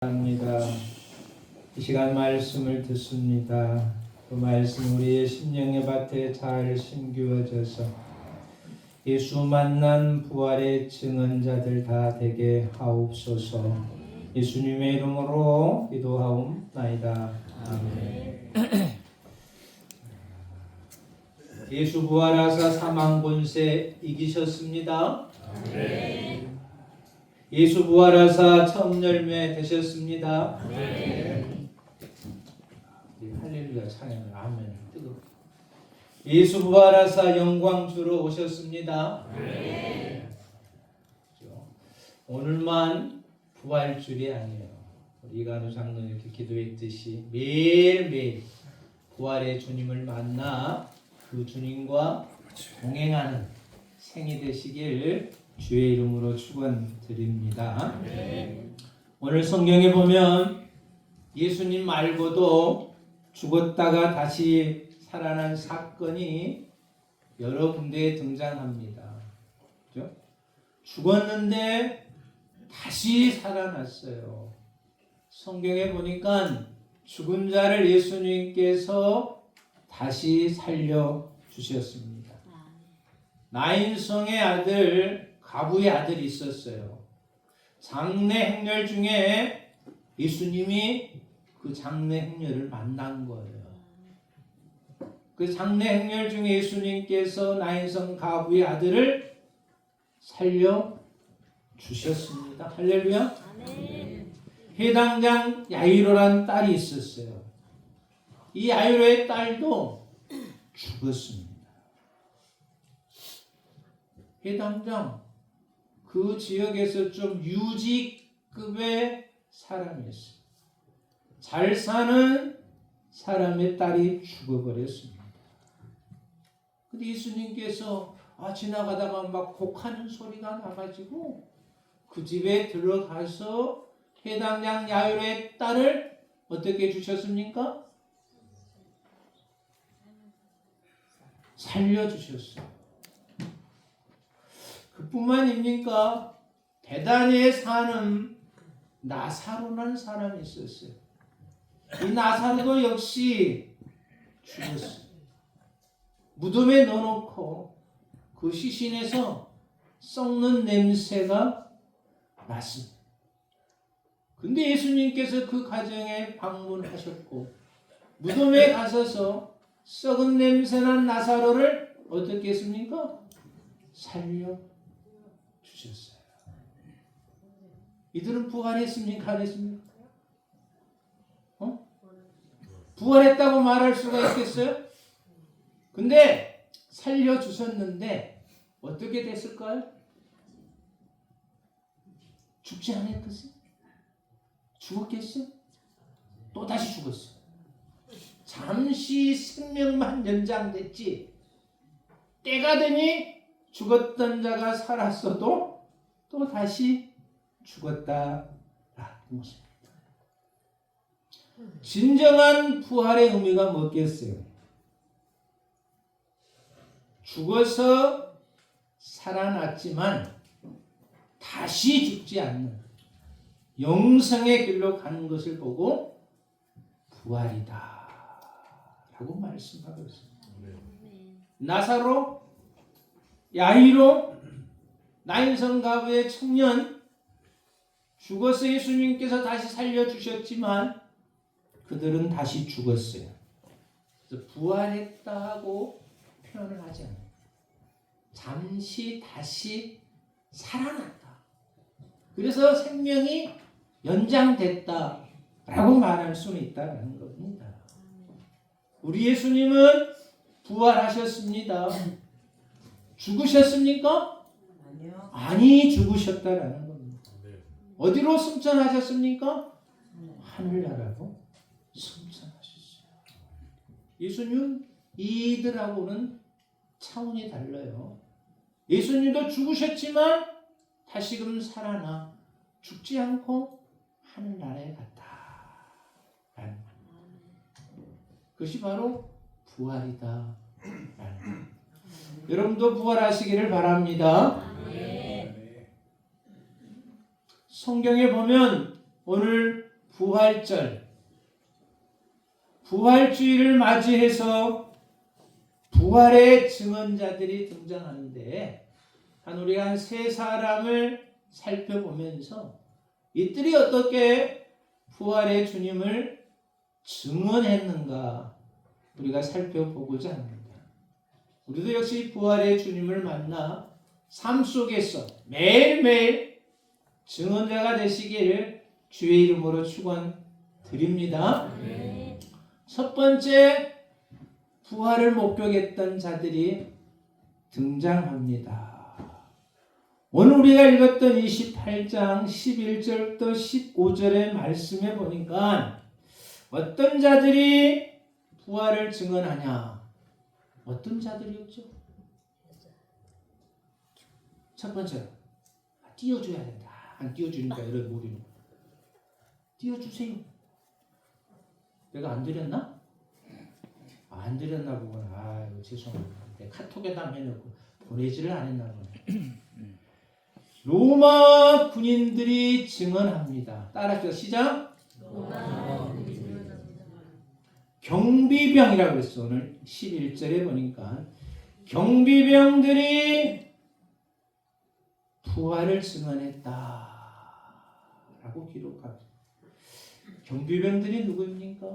합니다. 이 시간 말씀을 듣습니다. 그 말씀 우리의 심령의 밭에 잘 심기워져서 예수 만난 부활의 증언자들 다 되게 하옵소서. 예수님의 이름으로 기도하옵나이다. 아멘. 예수 부활하사 사망 권세 이기셨습니다. 아멘. 예수 부활하사 처음 열매 되셨습니다. 아멘. 할렐루야 찬양 아멘. 뜨거. 예수 부활하사 영광 주러 오셨습니다. 아멘. 오늘만 부활줄이 아니에요. 이간우 장로님 이렇게 기도했듯이 매일매일 부활의 주님을 만나 그 주님과 동행하는 생이 되시길 주의 이름으로 축원드립니다. 오늘 성경에 보면 예수님 말고도 죽었다가 다시 살아난 사건이 여러 군데에 등장합니다. 그렇죠? 죽었는데 다시 살아났어요. 성경에 보니까 죽은 자를 예수님께서 다시 살려주셨습니다. 나인성의 아들 가부의 아들이 있었어요. 장래 행렬 중에 예수님이 그 장래 행렬을 만난 거예요. 그 장래 행렬 중에 예수님께서 나인성 가부의 아들을 살려 주셨습니다. 할렐루야. 아멘. 해당장 야이로란 딸이 있었어요. 이 야이로의 딸도 죽었습니다. 해당장 그 지역에서 좀 유지급의 사람이었어요. 잘 사는 사람의 딸이 죽어버렸습니다. 근데 예수님께서 지나가다가 막 곡하는 소리가 나가지고 그 집에 들어가서 해당장 야이로의 딸을 어떻게 해주셨습니까? 살려주셨어요. 그뿐만입니까? 베다니에 사는 나사로라는 사람이 있었어요. 이 나사로도 역시 죽었어요. 무덤에 넣어놓고 그 시신에서 썩는 냄새가 났습니다. 근데 예수님께서 그 가정에 방문하셨고 무덤에 가셔서 썩은 냄새난 나사로를 어떻게 했습니까? 살려 주셨어요. 이들은 부활했습니까? 안 했습니까? 부활했다고 말할 수가 있겠어요? 근데 살려주셨는데 어떻게 됐을까요? 죽지 않았겠어요? 죽었겠어요? 또 다시 죽었어요. 잠시 생명만 연장됐지 때가 되니 죽었던 자가 살았어도 또 다시 죽었다라는 것입니다. 진정한 부활의 의미가 뭐겠어요? 죽어서 살아났지만 다시 죽지 않는 영생의 길로 가는 것을 보고 부활이다 라고 말씀하고 있습니다. 나사로, 야이로, 나인성 가부의 청년 죽어서 예수님께서 다시 살려주셨지만 그들은 다시 죽었어요. 그래서 부활했다고 표현을 하지 않아요. 잠시 다시 살아났다. 그래서 생명이 연장됐다라고 말할 수는 있다는 겁니다. 우리 예수님은 부활하셨습니다. 죽으셨습니까? 아니요. 아니, 죽으셨다라는 겁니다. 어디로 승천하셨습니까? 하늘나라로 승천하셨어요. 예수님 이들하고는 차원이 달라요. 예수님도 죽으셨지만 다시금 살아나 죽지 않고 하늘나라에 갔다. 그것이 바로 부활이다. 여러분도 부활하시기를 바랍니다. 성경에 보면 오늘 부활절, 부활주의를 맞이해서 부활의 증언자들이 등장하는데 우리가 한 세 사람을 살펴보면서 이들이 어떻게 부활의 주님을 증언했는가 우리가 살펴보고자 합니다. 우리도 역시 부활의 주님을 만나 삶 속에서 매일매일 증언자가 되시기를 주의 이름으로 축원드립니다. 첫 번째, 부활을 목격했던 자들이 등장합니다. 오늘 우리가 읽었던 28장 11절부터 15절의 말씀에 보니까 어떤 자들이 부활을 증언하냐? 어떤 자들이었죠? 첫 번째, 띄워줘야 된다. 안 띄워주니까 이런 모르는 띄워주세요. 내가 안 드렸나? 안 드렸나 보구나. 아유, 죄송합니다. 카톡에다 해놓고 보내지를 않았나 보네. 로마 군인들이 증언합니다. 따라합시다. 시작. 경비병이라고 했어. 오늘 11절에 보니까 경비병들이 부활을 증언했다 라고 기록합니다. 경비병들이 누구입니까?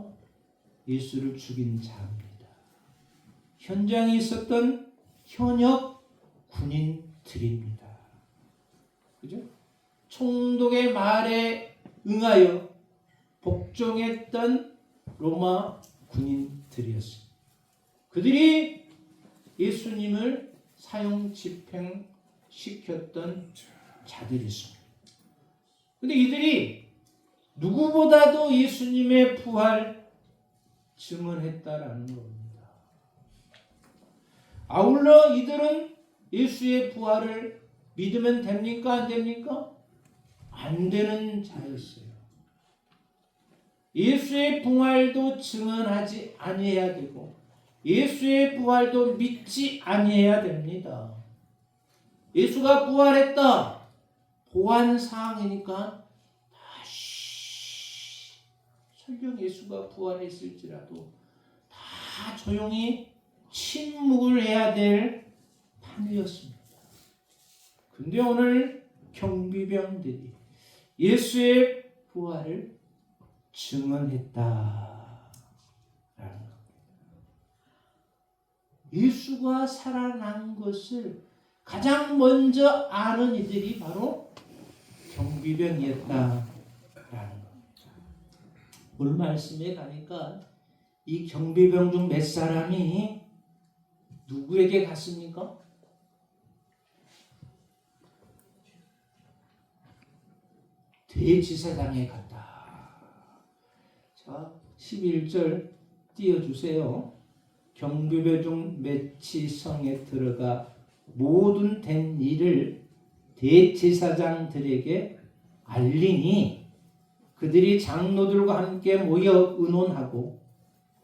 예수를 죽인 자입니다. 현장에 있었던 현역 군인들입니다. 그죠? 총독의 말에 응하여 복종했던 로마 군인들이었습니다. 그들이 예수님을 사형 집행시켰던 자들이었습니다. 그런데 이들이 누구보다도 예수님의 부활 증언했다라는 겁니다. 아울러 이들은 예수의 부활을 믿으면 됩니까? 안 됩니까? 안 되는 자였어요. 예수의 부활도 증언하지 아니해야 되고 예수의 부활도 믿지 아니해야 됩니다. 예수가 부활했다. 보안사항이니까 다시 설령 예수가 부활했을지라도 다 조용히 침묵을 해야 될 판이었습니다. 근데 오늘 경비병들이 예수의 부활을 증언했다. 예수가 살아난 것을 가장 먼저 아는 이들이 바로 경비병이었다라는 겁니다. 오늘 말씀에 가니까 이 경비병 중 몇 사람이 누구에게 갔습니까? 대지사장에 갔다. 자, 11절 띄워주세요. 경비병 중 몇이 성에 들어가 모든 된 일을 대제사장들에게 알리니 그들이 장로들과 함께 모여 의논하고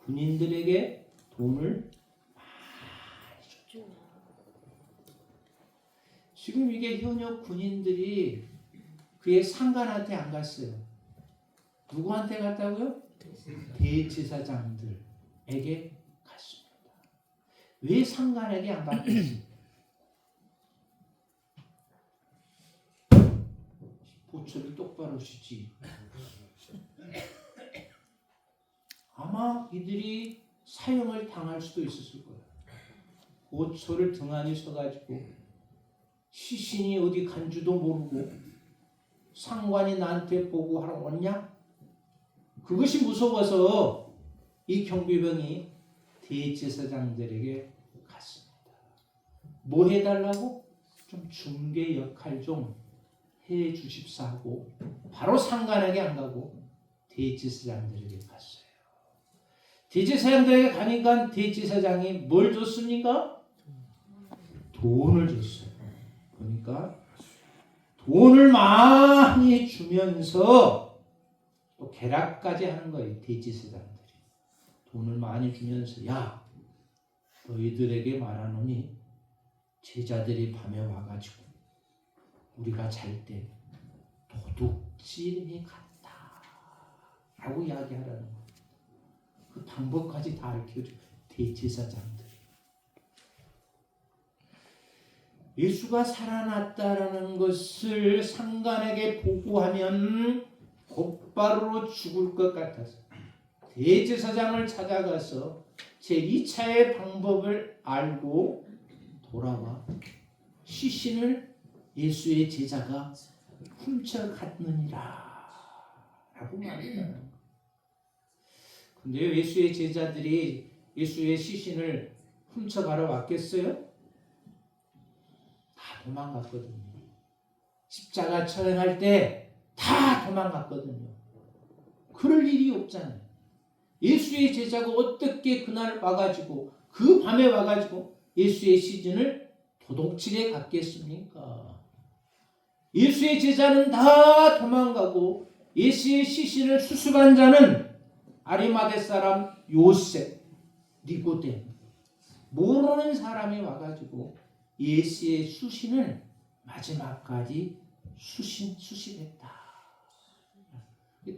군인들에게 돈을 많이 줬죠. 지금 이게 현역 군인들이 그의 상관한테 안 갔어요. 누구한테 갔다고요? 대제사장들에게 갔습니다. 왜 상관에게 안 갔겠습니까? 보초를 똑바로 주지. 아마 이들이 사형을 당할 수도 있었을 거예요. 보초를 등한히 서가지고 시신이 어디 간 줄도 모르고 상관이 나한테 보고하러 왔냐? 그것이 무서워서 이 경비병이 대제사장들에게 갔습니다. 뭐 해달라고? 좀 중개 역할 좀 해주십사 하고 바로 상관에게 안 가고 대제사장들에게 갔어요. 대제사장들에게 가니까 대제사장이 뭘 줬습니까? 돈을 줬어요. 그러니까 돈을 많이 주면서 또 계략까지 하는 거예요. 대제사장들이 돈을 많이 주면서 야 너희들에게 말하노니 제자들이 밤에 와가지고 우리가 잘 때 도둑질해 갔다. 라고 이야기하라는 거예요. 그 방법까지 다 알려줘. 대제사장들. 예수가 살아났다라는 것을 상관에게 보고하면 곧바로 죽을 것 같아서 대제사장을 찾아가서 제2차의 방법을 알고 돌아와 시신을 예수의 제자가 훔쳐갔느니라 라고 말했다는 거예요. 근데 예수의 제자들이 예수의 시신을 훔쳐가러 왔겠어요? 다 도망갔거든요. 십자가 처형할 때 다 도망갔거든요. 그럴 일이 없잖아요. 예수의 제자가 어떻게 그날 와가지고 그 밤에 와가지고 예수의 시신을 도둑질해 갔겠습니까? 예수의 제자는 다 도망가고 예수의 시신을 수습한 자는 아리마대 사람 요셉, 니고데모, 모르는 사람이 와가지고 예수의 시신을 마지막까지 수습했다.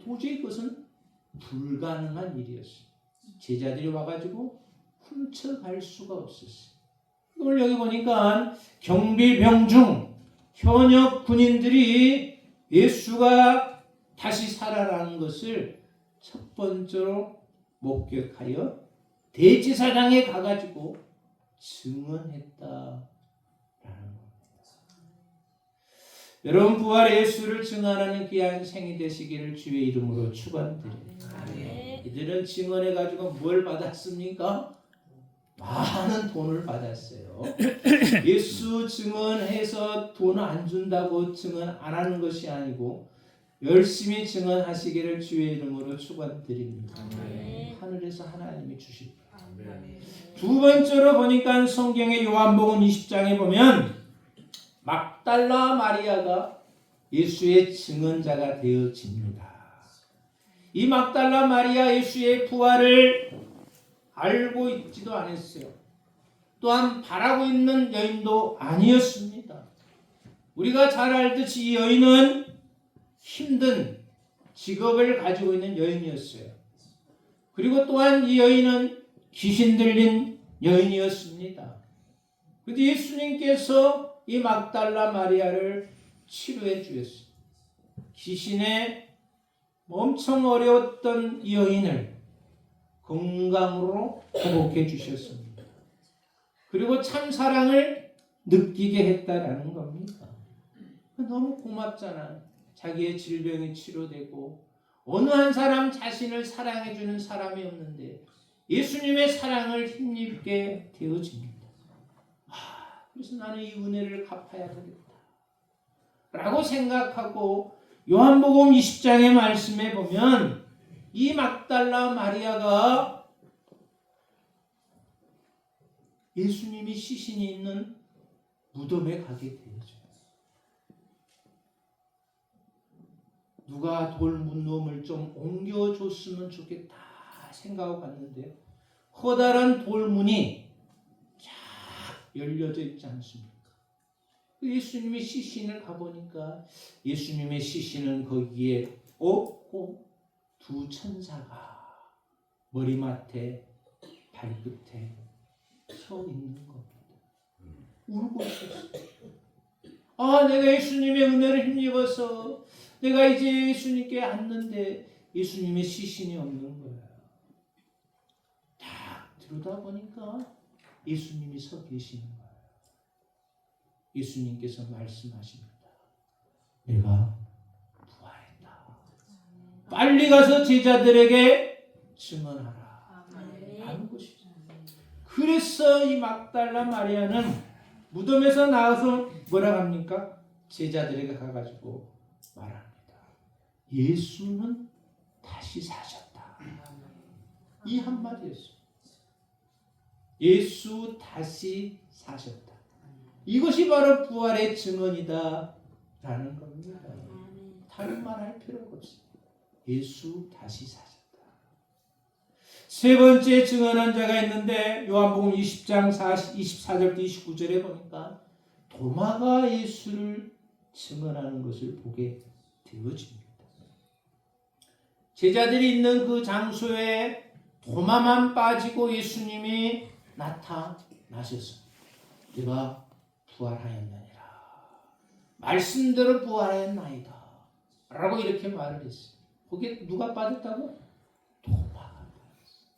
도저히 그것은 불가능한 일이었어요. 제자들이 와가지고 훔쳐갈 수가 없었어요. 오늘 여기 보니까 경비병중 현역 군인들이 예수가 다시 살아나는 것을 첫 번째로 목격하여 대제사장에 가가지고 증언했다라는 겁니다. 여러분 부활의 예수를 증언하는 귀한 생이 되시기를 주의 이름으로 축원드립니다. 이들은 증언해가지고 뭘 받았습니까? 많은 돈을 받았어요. 예수 증언해서 돈 안 준다고 증언 안 하는 것이 아니고 열심히 증언하시기를 주의 이름으로 축원드립니다. 하늘에서 하나님이 주실 거예요. 두 번째로 보니까 성경의 요한복음 20장에 보면 막달라 마리아가 예수의 증언자가 되어집니다. 이 막달라 마리아 예수의 부활을 알고 있지도 않았어요. 또한 바라고 있는 여인도 아니었습니다. 우리가 잘 알듯이 이 여인은 힘든 직업을 가지고 있는 여인이었어요. 그리고 또한 이 여인은 귀신 들린 여인이었습니다. 그런데 예수님께서 이 막달라 마리아를 치료해 주셨어요. 귀신에 엄청 어려웠던 이 여인을 건강으로 회복해 주셨습니다. 그리고 참 사랑을 느끼게 했다라는 겁니다. 너무 고맙잖아. 자기의 질병이 치료되고 어느 한 사람 자신을 사랑해주는 사람이 없는데 예수님의 사랑을 힘입게 되어집니다. 그래서 나는 이 은혜를 갚아야 되겠다 라고 생각하고 요한복음 20장의 말씀에 보면 이 막달라 마리아가 예수님이 시신이 있는 무덤에 가게 되죠. 누가 돌무덤을 좀 옮겨줬으면 좋겠다 생각하고 갔는데 커다란 돌문이 쫙 열려져 있지 않습니까? 예수님의 시신을 가보니까 예수님의 시신은 거기에 없고 두 천사가 머리맡에 발끝에 서 있는 겁니다. 울고 있었어요. 내가 예수님의 은혜를 힘입어서 내가 이제 예수님께 앉는데 예수님의 시신이 없는 거예요. 딱 들여다보니까 예수님이 서 계시는 거예요. 예수님께서 말씀하십니다. 내가 부활했다. 빨리 가서 제자들에게 증언하라. 라는 것이죠. 그래서 이 막달라 마리아는 무덤에서 나와서 뭐라 합니까? 제자들에게 가가지고 말합니다. 예수는 다시 사셨다. 이 한마디였어요. 예수 다시 사셨다. 이것이 바로 부활의 증언이다 라는 겁니다. 다른 말 할 필요가 없습니다. 예수 다시 사셨다. 세 번째 증언한 자가 있는데 요한복음 20장 24절부터 29절에 보니까 도마가 예수를 증언하는 것을 보게 되어집니다. 제자들이 있는 그 장소에 도마만 빠지고 예수님이 나타나셨습니다. 내가 부활하였느니라. 말씀대로 부활하였나이다. 라고 이렇게 말을 했어요. 거기에 누가 빠졌다고? 도마가 빠졌어요.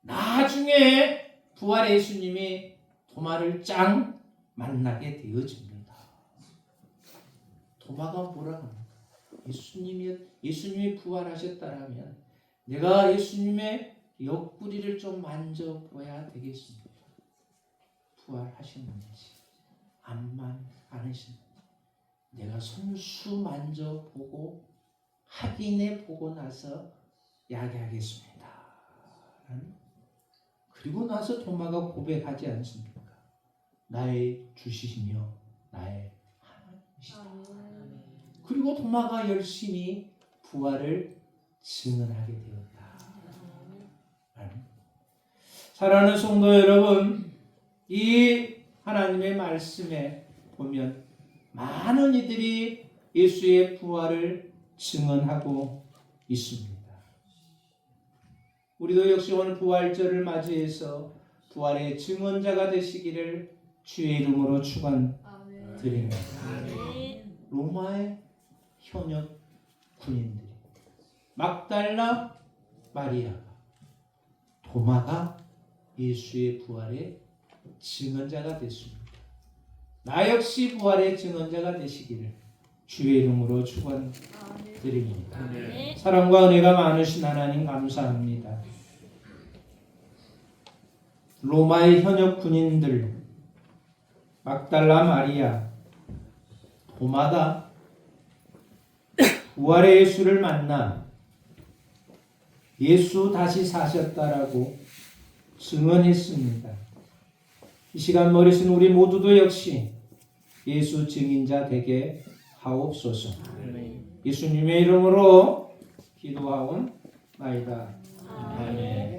나중에 부활의 예수님이 도마를 짱 만나게 되어집니다. 도마가 뭐라 합니까? 예수님이 부활하셨다라면 내가 예수님의 옆구리를 좀 만져봐야 되겠습니다. 부활하셨는지 암만 않으셨는지 내가 손수 만져보고 확인해보고 나서 이야기하겠습니다. 그리고 나서 도마가 고백하지 않습니까? 나의 주시시며 나의 하나님이시다. 그리고 도마가 열심히 부활을 증언하게 되었다. 사랑하는 성도 여러분, 이 하나님의 말씀에 보면 많은 이들이 예수의 부활을 증언하고 있습니다. 우리도 역시 오늘 부활절을 맞이해서 부활의 증언자가 되시기를 주의 이름으로 축원드립니다. 로마의 현역 군인들이 막달라 마리아가 도마가 예수의 부활의 증언자가 됐습니다. 나 역시 부활의 증언자가 되시기를 주의 이름으로 축원드립니다. 사랑과 은혜가 많으신 하나님 감사합니다. 로마의 현역 군인들 막달라 마리아 도마가 부활의 예수를 만나 예수 다시 사셨다라고 증언했습니다. 이 시간 머리신 우리 모두도 역시 예수 증인자 되게 하옵소서. 예수님의 이름으로 기도하옵나이다. 아멘.